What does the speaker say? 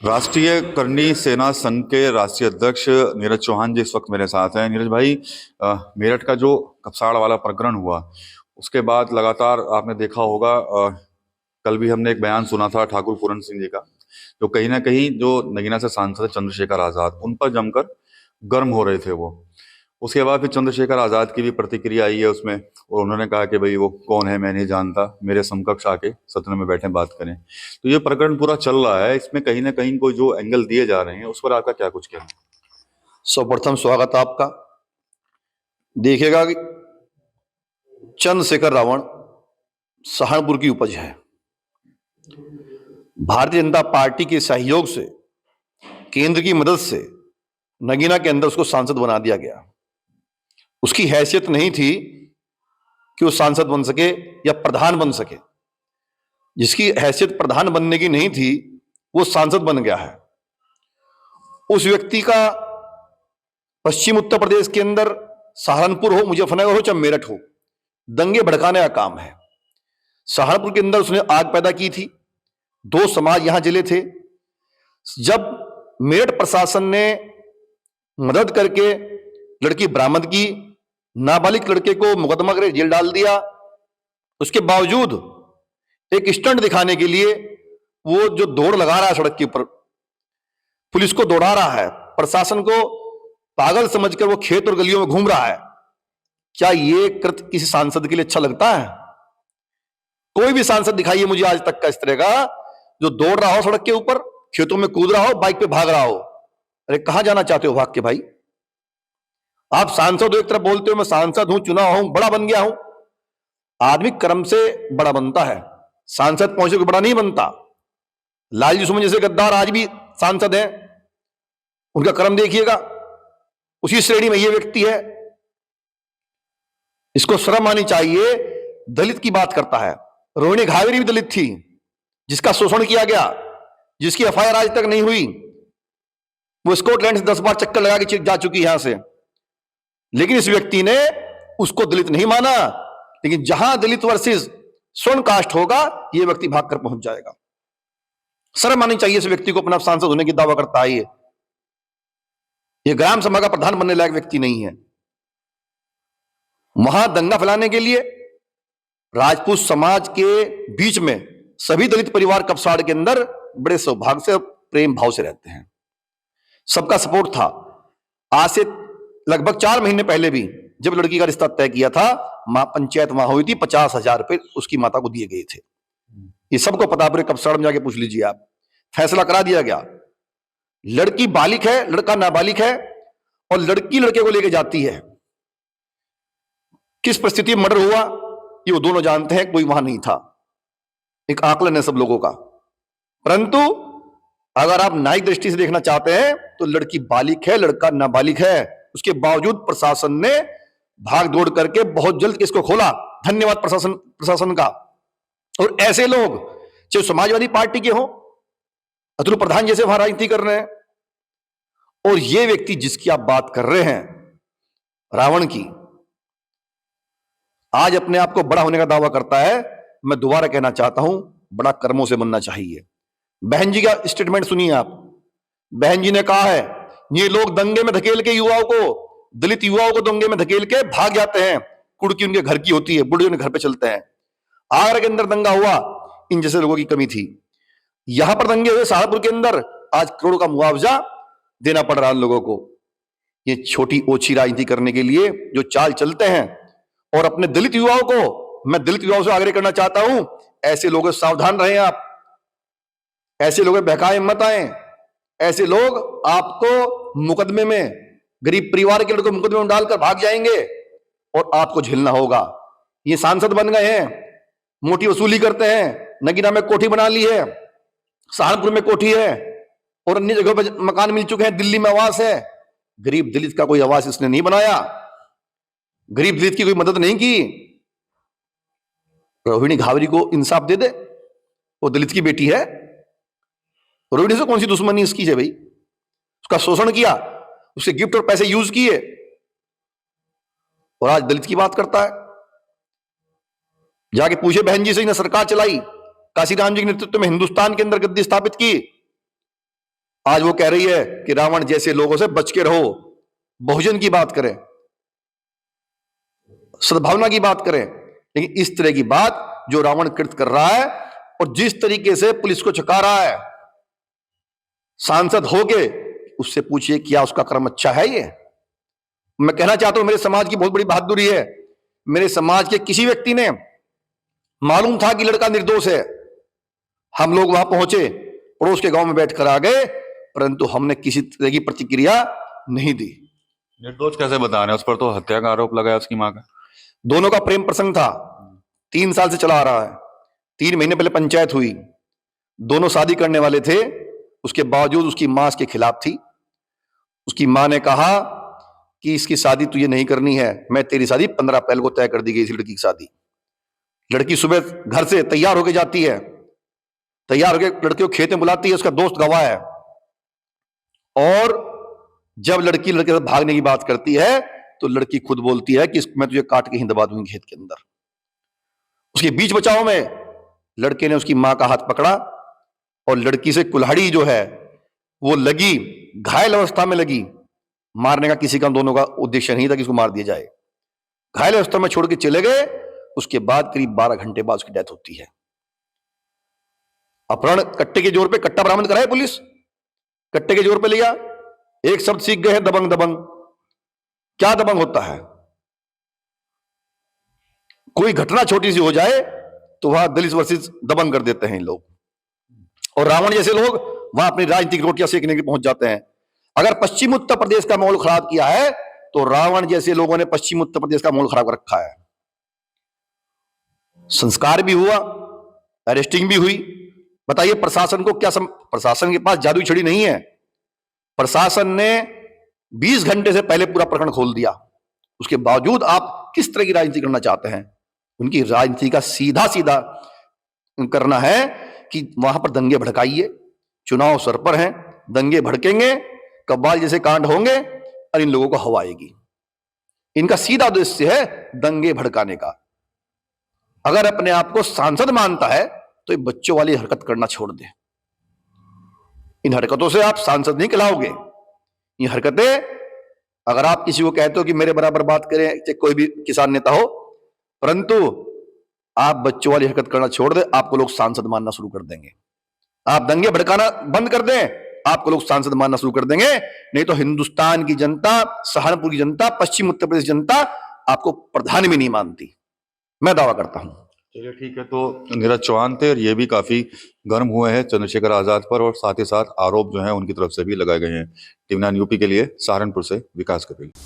राष्ट्रीय करनी सेना संघ के राष्ट्रीय अध्यक्ष नीरज चौहान जी इस वक्त मेरे साथ हैं। नीरज भाई, मेरठ का जो कपसाड़ वाला प्रकरण हुआ उसके बाद लगातार आपने देखा होगा, कल भी हमने एक बयान सुना था ठाकुर पूरन सिंह जी का, जो कहीं ना कहीं जो नगीना से सांसद है चंद्रशेखर आजाद, उन पर जमकर गर्म हो रहे थे वो। उसके बाद फिर चंद्रशेखर आजाद की भी प्रतिक्रिया आई है उसमें, और उन्होंने कहा कि भाई वो कौन है मैं नहीं जानता, मेरे समकक्ष आके सदन में बैठे बात करें। तो ये प्रकरण पूरा चल रहा है, इसमें कहीं ना कहीं कोई जो एंगल दिए जा रहे हैं उस पर आपका क्या कुछ कहना है? सर्वप्रथम स्वागत आपका। देखिएगा कि चंद्रशेखर रावण सहारनपुर की उपज है। भारतीय जनता पार्टी के सहयोग से, केंद्र की मदद से नगीना के अंदर उसको सांसद बना दिया गया। उसकी हैसियत नहीं थी कि वो सांसद बन सके या प्रधान बन सके। जिसकी हैसियत प्रधान बनने की नहीं थी वो सांसद बन गया है। उस व्यक्ति का पश्चिम उत्तर प्रदेश के अंदर सहारनपुर हो, मुजफ्फरनगर हो, चाहे मेरठ हो, दंगे भड़काने का काम है। सहारनपुर के अंदर उसने आग पैदा की थी, 2 समाज यहां जले थे। जब मेरठ प्रशासन ने मदद करके लड़की बरामद की, नाबालिग लड़के को मुकदमा करके जेल डाल दिया, उसके बावजूद एक स्टंट दिखाने के लिए वो जो दौड़ लगा रहा है सड़क के ऊपर, पुलिस को दौड़ा रहा है, प्रशासन को पागल समझकर वो खेत और गलियों में घूम रहा है। क्या ये कृत्य किसी सांसद के लिए अच्छा लगता है? कोई भी सांसद दिखाइए मुझे आज तक का इस तरह का, जो दौड़ रहा हो सड़क के ऊपर, खेतों में कूद रहा हो, बाइक पे भाग रहा हो। अरे कहां जाना चाहते हो भाग के भाई? आप सांसद हो, एक तरफ बोलते हो मैं सांसद हूं, चुना हूं, बड़ा बन गया हूं। आदमी कर्म से बड़ा बनता है, सांसद पहुंचे को बड़ा नहीं बनता। लालजी सुमन जैसे गद्दार आज भी सांसद हैं, उनका कर्म देखिएगा, उसी श्रेणी में ये व्यक्ति है। इसको शर्म आनी चाहिए। दलित की बात करता है। रोहिणी घाघरी भी दलित थी, जिसका शोषण किया गया, जिसकी एफआईआर आज तक नहीं हुई। वो स्कॉटलैंड से 10 बार चक्कर लगा के जा चुकी यहां से, लेकिन इस व्यक्ति ने उसको दलित नहीं माना। लेकिन जहां दलित वर्सेस स्वर्ण कास्ट होगा, यह व्यक्ति भागकर पहुंच जाएगा। शर्म आनी चाहिए इस व्यक्ति को, अपना सांसद होने की दावा करता है। ये ग्राम सभा का प्रधान बनने लायक व्यक्ति नहीं है। वहां दंगा फैलाने के लिए राजपूत समाज के बीच में सभी दलित परिवार कपसाड़ के अंदर बड़े सौभाग्य से, प्रेम भाव से रहते हैं। सबका सपोर्ट था। आज से लगभग 4 महीने पहले भी जब लड़की का रिश्ता तय किया था, पंचायत वहां हुई थी, 50,000 रुपए उसकी माता को दिए गए थे। ये सबको पता, पूरे कपसाड़ में जाके पूछ लीजिए आप। फैसला करा दिया गया। लड़की बालिक है, लड़का नाबालिग है, और लड़की लड़के को लेके जाती है। किस परिस्थिति में मर्डर हुआ ये वो दोनों जानते हैं, कोई वहां नहीं था। एक आकलन है सब लोगों का। परंतु अगर आप न्यायिक दृष्टि से देखना चाहते हैं तो लड़की बालिक है, लड़का नाबालिग है। उसके बावजूद प्रशासन ने भाग दौड़ करके बहुत जल्द इसको खोला। धन्यवाद प्रशासन का। और ऐसे लोग चाहे समाजवादी पार्टी के हों, अतुल प्रधान जैसे वहां राजनीति कर रहे हैं, और ये व्यक्ति जिसकी आप बात कर रहे हैं, रावण की, आज अपने आप को बड़ा होने का दावा करता है। मैं दोबारा कहना चाहता हूं, बड़ा कर्मों से बनना चाहिए। बहन जी का स्टेटमेंट सुनिए आप। बहन जी ने कहा है, ये लोग दंगे में धकेल के युवाओं को, दलित युवाओं को दंगे में धकेल के भाग जाते हैं। कुड़की उनके घर की होती है, बुढ़े उनके घर पे चलते हैं। आगरा के अंदर दंगा हुआ, इन जैसे लोगों की कमी थी। यहां पर दंगे हुए सहारनपुर के अंदर, आज करोड़ों का मुआवजा देना पड़ रहा है लोगों को। ये छोटी ओछी राजनीति करने के लिए जो चाल चलते हैं, और अपने दलित युवाओं को, मैं दलित युवाओं से आग्रह करना चाहता हूं, ऐसे लोगों से सावधान रहें आप। ऐसे लोग बहकाए मत आए। ऐसे लोग आपको मुकदमे में, गरीब परिवार के लड़कों मुकदमे में डालकर भाग जाएंगे और आपको झेलना होगा। ये सांसद बन गए हैं, मोटी वसूली करते हैं। नगीना में कोठी बना ली है, सहारनपुर में कोठी है, और अन्य जगहों पर मकान मिल चुके हैं, दिल्ली में आवास है। गरीब दलित का कोई आवास इसने नहीं बनाया, गरीब दलित की कोई मदद नहीं की। रोहिणी घाघरी को इंसाफ दे दे, वो दलित की बेटी है। रोहिणी से कौन सी दुश्मनी इसकी है भाई? उसका शोषण किया, उसके गिफ्ट और पैसे यूज किए, और आज दलित की बात करता है। जाके पूछे बहन जी से, सरकार चलाई, काशीराम जी के नेतृत्व में हिंदुस्तान के अंदर गद्दी स्थापित की। आज वो कह रही है कि रावण जैसे लोगों से बच के रहो, बहुजन की बात करें, सद्भावना की बात करें, लेकिन इस तरह की बात जो रावण कृत कर रहा है और जिस तरीके से पुलिस को चुका रहा है, सांसद होके उससे पूछिए क्या उसका कर्म अच्छा है। ये मैं कहना चाहता हूं मेरे समाज की बहुत बड़ी बहादुरी है। मेरे समाज के किसी व्यक्ति ने, मालूम था कि लड़का निर्दोष है, हम लोग वहां पहुंचे, पड़ोस के गांव में बैठकर आ गए, परंतु हमने किसी तरह की प्रतिक्रिया नहीं दी। निर्दोष कैसे बता रहे हैं? उस पर तो हत्या का आरोप लगाया उसकी मां का। दोनों का प्रेम प्रसंग था, 3 साल से चला आ रहा है। 3 महीने पहले पंचायत हुई, दोनों शादी करने वाले थे, उसके बावजूद उसकी मां इसके खिलाफ थी। उसकी मां ने कहा कि इसकी शादी तुझे नहीं करनी है, मैं तेरी शादी 15 अप्रैल को तय कर दी गई थी लड़की की शादी। लड़की सुबह घर से तैयार होकर जाती है, तैयार होकर लड़के को खेत में बुलाती है, उसका दोस्त गवाह है, और जब लड़की लड़के से भागने की बात करती है तो लड़की खुद बोलती है कि मैं तुझे काट के ही दबा दूंगी खेत के अंदर। उसके बीच बचाव में लड़के ने उसकी मां का हाथ पकड़ा और लड़की से कुल्हाड़ी जो है वो लगी, घायल अवस्था में लगी। मारने का किसी का दोनों का उद्देश्य नहीं था कि इसको मार दिया जाए। घायल अवस्था में छोड़ के चले गए। उसके बाद करीब 12 घंटे बाद उसकी डेथ होती है। अपहरण कट्टे के जोर पे, कट्टा बरामद कराया पुलिस, कट्टे के जोर पे लिया। एक शब्द सीख गए हैं, दबंग। दबंग क्या दबंग होता है? कोई घटना छोटी सी हो जाए तो वहां दलित वर्सेस दबंग कर देते हैं इन लोग, और रावण जैसे लोग वहां अपनी राजनीतिक रोटियां सेकने के पहुंच जाते हैं। अगर पश्चिम उत्तर प्रदेश का माहौल खराब किया है तो रावण जैसे लोगों ने पश्चिम उत्तर प्रदेश का माहौल खराब कर रखा है। संस्कार भी हुआ, अरेस्टिंग भी हुई। बताइए प्रशासन को क्या प्रशासन के पास जादुई छड़ी नहीं है। प्रशासन ने 20 घंटे से पहले पूरा प्रकरण खोल दिया। उसके बावजूद आप किस तरह की राजनीति करना चाहते हैं? उनकी राजनीति का सीधा सीधा करना है कि वहां पर दंगे भड़काइए, चुनाव सर पर हैं, दंगे भड़केंगे, कब्बाल जैसे कांड होंगे और इन लोगों को हवा आएगी। इनका सीधा उद्देश्य है दंगे भड़काने का। अगर अपने आप को सांसद मानता है तो ये बच्चों वाली हरकत करना छोड़ दे। इन हरकतों से आप सांसद नहीं कहलाओगे। ये हरकतें, अगर आप किसी को कहते हो कि मेरे बराबर बात करें, चाहे कोई भी किसान नेता हो, परंतु आप बच्चों वाली हरकत करना छोड़ दे, आपको लोग सांसद मानना शुरू कर देंगे। आप दंगे भड़काना बंद कर दें, आपको लोग सांसद मानना शुरू कर देंगे। नहीं तो हिंदुस्तान की जनता, सहारनपुर की जनता, पश्चिम उत्तर प्रदेश जनता आपको प्रधान भी नहीं मानती, मैं दावा करता हूं। चलिए ठीक है। तो नीरज चौहान थे और ये भी काफी गर्म हुए हैं चंद्रशेखर आजाद पर, और साथ ही साथ आरोप जो है उनकी तरफ से भी लगाए गए हैं। टीवी 9 यूपी के लिए सहारनपुर से विकास कर रही है।